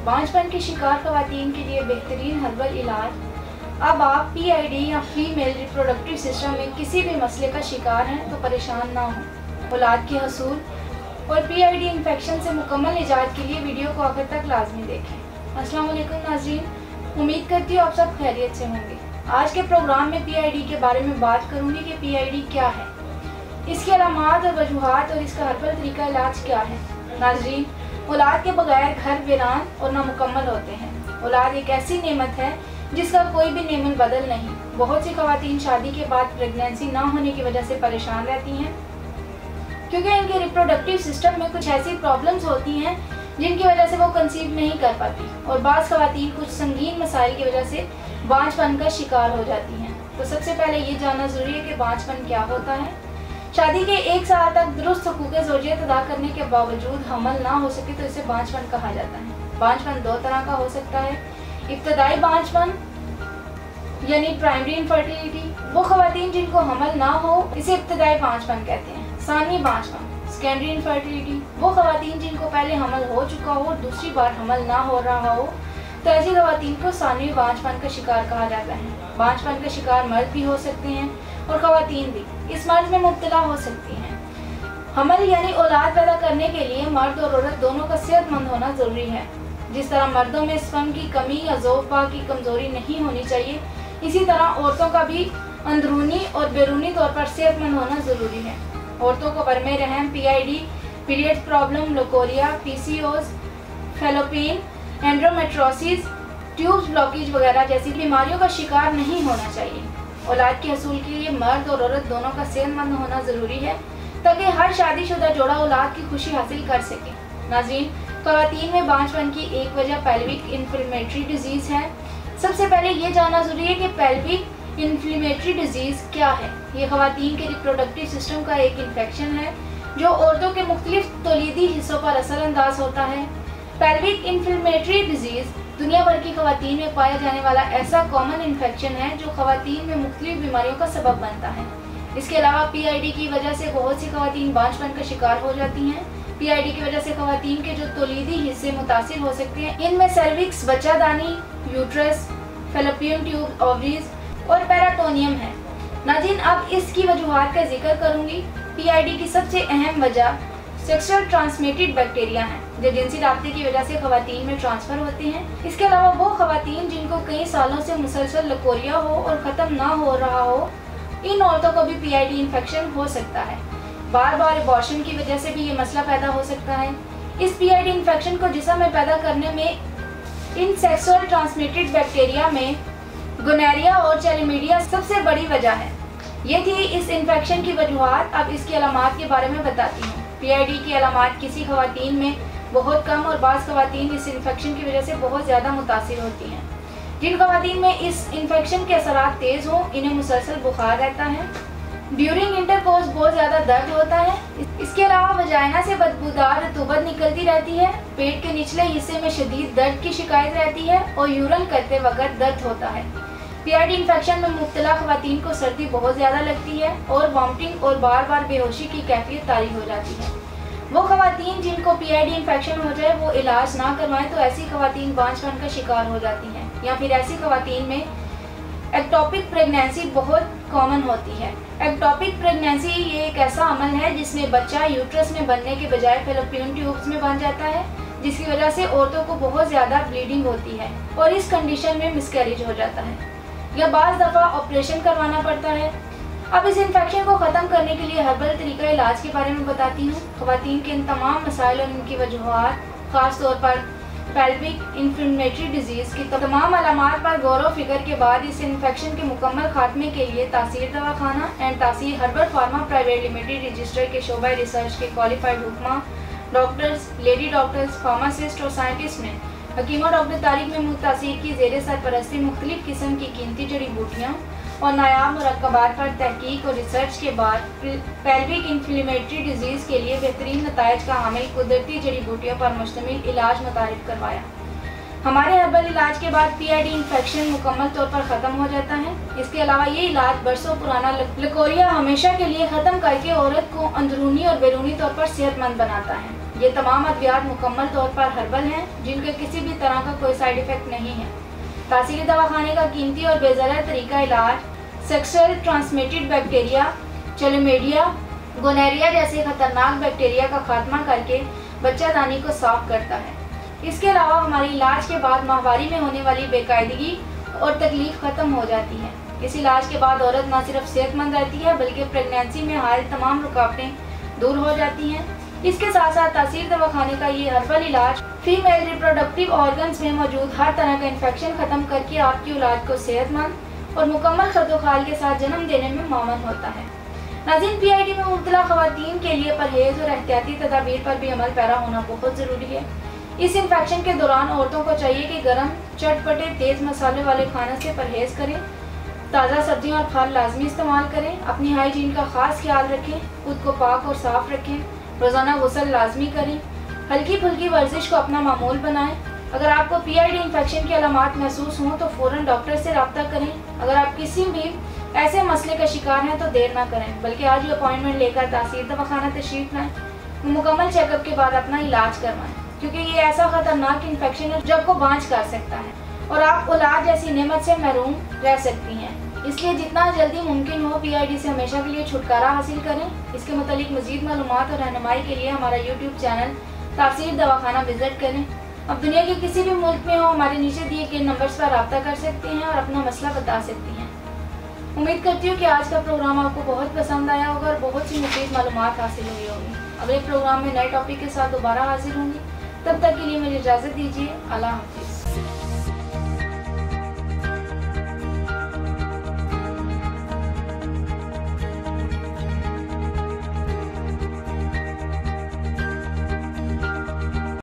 बांझपन के शिकार खवातीन के लिए बेहतरीन हर्बल इलाज। अब आप PID या फीमेल रिप्रोडक्टिव सिस्टम में किसी भी मसले का शिकार हैं तो परेशान ना हो। औलाद के हसूल और PID इन्फेक्शन से मुकम्मल निजात के लिए वीडियो को आखिर तक लाजमी देखें। अस्सलाम वालेकुम नाज़रीन, उम्मीद करती हूँ आप सब खैरियत से होंगे। आज के प्रोग्राम में PID के बारे में बात करूँगी कि PID क्या है, इसकी अलामात और वजूहात और इसका हर्बल तरीका इलाज क्या है। नाज़रीन, औलाद के बगैर घर वीरान और नामुकम्मल होते हैं। औलाद एक ऐसी नेमत है जिसका कोई भी नेमन बदल नहीं। बहुत सी खवातीन शादी के बाद प्रेगनेंसी ना होने की वजह से परेशान रहती हैं क्योंकि इनके रिप्रोडक्टिव सिस्टम में कुछ ऐसी प्रॉब्लम्स होती हैं जिनकी वजह से वो कंसीव नहीं कर पाती और बाज़ खवातीन कुछ संगीन मसाइल की वजह से बांझपन का शिकार हो जाती हैं। तो सबसे पहले ये जानना ज़रूरी है कि बांझपन क्या होता है। शादी के 1 साल तक दुरुस्त हुकूक़े ज़ौजियत अदा करने के बावजूद हमल ना हो सके तो इसे बांझपन कहा जाता है। बांझपन 2 तरह का हो सकता है। इब्तदाई बांझपन यानी प्राइमरी इनफर्टिलिटी, वो खवातीन जिनको हमल ना हो इसे इब्तदाई बांझपन कहते हैं। सानी बांझपन सेकेंडरी इनफर्टिलिटी, वो खवातीन जिनको पहले हमल हो चुका हो और दूसरी बार हमल ना हो रहा हो तो ऐसी खवातीन को सानवी बांझपन का शिकार कहा जाता है। बांझपन का शिकार मर्द भी हो सकते हैं और खवातीन भी इस मर्ज में मुब्तला हो सकती हैं। हमल यानी औलाद पैदा करने के लिए मर्द और औरत दोनों का सेहतमंद होना ज़रूरी है। जिस तरह मर्दों में स्पर्म की कमी या ज़ोफ़ा की कमज़ोरी नहीं होनी चाहिए, इसी तरह औरतों का भी अंदरूनी और बैरूनी तौर पर सेहतमंद होना ज़रूरी है। औरतों को बरमे रहम, PID, period problem, leucorrhoea, PCOS, fallopian, endometriosis, tubes blockage वगैरह जैसी बीमारियों का शिकार नहीं होना चाहिए। औलाद के हसूल के लिए मर्द और औरत दोनों का सेहतमंद होना ज़रूरी है ताकि हर शादीशुदा जोड़ा औलाद की खुशी हासिल कर सके। नाज़रीन, खवातीन में बांझपन की एक वजह पेल्विक इन्फ्लेमेटरी डिजीज़ है। सबसे पहले ये जानना ज़रूरी है कि पेल्विक इन्फ्लेमेटरी डिजीज़ क्या है। ये खवातीन के रिप्रोडक्टिव सिस्टम का एक इन्फेक्शन है जो औरतों के मुख्तलिफ तौलीदी हिस्सों पर असरअंदाज होता है। पेल्विक इन्फ्लेमेटरी डिजीज़ दुनिया भर की खवातीन में पाया जाने वाला ऐसा कॉमन इन्फेक्शन है जो खवातीन में मुख्तलिफ बीमारियों का सबब बनता है। इसके अलावा PID की वजह से बहुत सी खवातीन बांझपन का शिकार हो जाती हैं। PID की वजह से खवातीन के जो तौलीदी हिस्से मुतासिर हो सकते हैं, इनमें सर्विक्स, बच्चादानी, यूट्रस, फैलोपियन ट्यूब, ओवरीज और पेराटोनियम है। नाज़रीन, अब इसकी वजूहात का जिक्र करूंगी। PID की सबसे अहम वजह सेक्सुअल ट्रांसमिटेड बैक्टीरिया हैं जो जिनसी राब्ते की वजह से खवातीन में ट्रांसफ़र होते हैं। इसके अलावा वो खवातीन जिनको कई सालों से मुसलसल लकोरिया हो और ख़त्म ना हो रहा हो, इन औरतों को भी PID इन्फेक्शन हो सकता है। बार बार एबॉर्शन की वजह से भी ये मसला पैदा हो सकता है। इस PID इन्फेक्शन को जिस्म में पैदा करने में इन सेक्सुअल ट्रांसमिटेड बैक्टीरिया में गोनोरिया और चैलामीडिया सबसे बड़ी वजह है। ये थी इस इन्फेक्शन की वजूहात। अब इसकी अलामात के बारे में बताती हूँ। PID की अलामात किसी खवातीन में बहुत कम और बाज़ खवातीन इस इन्फेक्शन की वजह से बहुत ज़्यादा मुतासिर होती हैं। जिन खवातीन में इस इन्फेक्शन के असरात तेज़ हों, इन्हें मुसलसल बुखार रहता है। ड्यूरिंग इंटरकोर्स बहुत ज़्यादा दर्द होता है। इसके अलावा वजाइना से बदबूदार रतूबत निकलती रहती है। पेट के निचले हिस्से में शदीद दर्द की शिकायत रहती है और यूरन करते वक्त दर्द होता है। PID इन्फेक्शन में मुब्तला खवातीन को सर्दी बहुत ज़्यादा लगती है और वॉमिटिंग और बार बार बेहोशी की कैफियत तारी हो जाती है। वो खवातीन जिनको PID इन्फेक्शन हो जाए वो इलाज ना करवाएं तो ऐसी खवातीन बांझपन का शिकार हो जाती हैं। या फिर ऐसी खवातीन में एक्टोपिक प्रेगनेंसी बहुत कॉमन होती है। एक्टोपिक प्रेगनेंसी ये एक ऐसा अमल है जिसमें बच्चा यूट्रस में बनने के बजाय फैलोपियन ट्यूब्स में बन जाता है, जिसकी वजह से औरतों को बहुत ज़्यादा ब्लीडिंग होती है और इस कंडीशन में मिसकैरेज हो जाता है या बाज़ दफ़ा ऑपरेशन करवाना पड़ता है। अब इस इन्फेक्शन को ख़त्म करने के लिए हर्बल तरीका इलाज के बारे में बताती हूँ। खवातीन के इन तमाम मसाइल और इनकी वजूहात, ख़ास तौर पर पेल्विक इन्फ्लेमेटरी डिजीज़ की तमाम अलामात पर गौर व फिक्र के बाद इस इन्फेक्शन के मुकम्मल खात्मे के लिए तासीर दवाखाना एंड तासीर herbal pharma private limited register के शोबा रिसर्च के क्वालिफाइड हुक्मा, डॉक्टर्स, लेडी डॉक्टर्स, फार्मासिस्ट और साइंटिस्ट ने हकीमा डॉक्टर तारिक महमूद तासीर की ज़ेरे सरपरस्ती मुख्तलिफ़ किस्म की कीमती जड़ी बूटियाँ और नायाब मुरक्कबात पर तहकीक और रिसर्च के बाद पेल्विक इन्फ्लेमेटरी डिजीज़ के लिए बेहतरीन नताइज का हामिल कुदरती जड़ी बूटियों पर मुश्तमिल इलाज मुतारिफ करवाया। हमारे हर्बल इलाज के बाद PID इन्फेक्शन मुकम्मल तौर पर ख़त्म हो जाता है। इसके अलावा ये इलाज बरसों पुराना लकोरिया हमेशा के लिए ख़त्म करके औरत को अंदरूनी और बैरूनी तौर पर सेहतमंद बनाता है। یہ تمام ادویات مکمل طور پر ہربل ہیں جن کے کسی بھی طرح کا کوئی سائیڈ ایفیکٹ نہیں ہے۔ تحصیلی دواخانے کا قیمتی اور بے ضرر طریقہ علاج سیکسل ٹرانسمیٹڈ بیکٹیریا، چلومیڈیا، گونوریا جیسے خطرناک بیکٹیریا کا خاتمہ کر کے بچہ دانی کو صاف کرتا ہے۔ اس کے علاوہ ہمارے علاج کے بعد ماہواری میں ہونے والی بے قاعدگی اور تکلیف ختم ہو جاتی ہے۔ اس علاج کے بعد عورت نہ صرف صحت مند رہتی ہے بلکہ پریگنینسی میں حائل تمام رکاوٹیں دور ہو جاتی ہیں۔ اس کے ساتھ ساتھ تحصیل دواخانے کا یہ ہربل علاج فیمیل ریپروڈکٹیو آرگنز میں موجود ہر طرح کا انفیکشن ختم کر کے آپ کی اولاد کو صحت مند اور مکمل خرد و خال کے ساتھ جنم دینے میں معاون ہوتا ہے۔ ناظرین، PID میں مبتلا خواتین کے لیے پرہیز اور احتیاطی تدابیر پر بھی عمل پیرا ہونا بہت ضروری ہے۔ اس انفیکشن کے دوران عورتوں کو چاہیے کہ گرم، چٹپٹے، تیز مسالے والے کھانے سے پرہیز کریں، تازہ سبزیاں اور پھل لازمی استعمال کریں، اپنی ہائیجین کا خاص خیال رکھیں، خود کو پاک اور صاف رکھیں، روزانہ غسل لازمی کریں، ہلکی پھلکی ورزش کو اپنا معمول بنائیں۔ اگر آپ کو PID انفیکشن کی علامات محسوس ہوں تو فوراً ڈاکٹر سے رابطہ کریں۔ اگر آپ کسی بھی ایسے مسئلے کا شکار ہیں تو دیر نہ کریں بلکہ آج ہی اپائنٹمنٹ لے کر تحصیل دواخانہ تشریف لائیں، مکمل چیک اپ کے بعد اپنا علاج کروائیں، کیونکہ یہ ایسا خطرناک انفیکشن ہے جو آپ کو بانج کر سکتا ہے اور آپ اولاد جیسی نعمت سے محروم رہ سکتی ہیں۔ اس لیے جتنا جلدی ممکن ہو PID سے ہمیشہ کے لیے چھٹکارا حاصل کریں۔ اس کے متعلق مزید معلومات اور رہنمائی کے لیے ہمارا YouTube چینل تحصیل دواخانہ وزٹ کریں۔ اب دنیا کے کسی بھی ملک میں ہو ہمارے نیچے دیے گئے نمبرز پر رابطہ کر سکتے ہیں اور اپنا مسئلہ بتا سکتی ہیں۔ امید کرتی ہوں کہ آج کا پروگرام آپ کو بہت پسند آیا ہوگا اور بہت سی مفید معلومات حاصل ہوئی ہوگی۔ اگلے پروگرام میں نئے ٹاپک کے ساتھ دوبارہ حاضر ہوں گی، تب تک کے لیے مجھے اجازت دیجیے۔ اللہ حافظ۔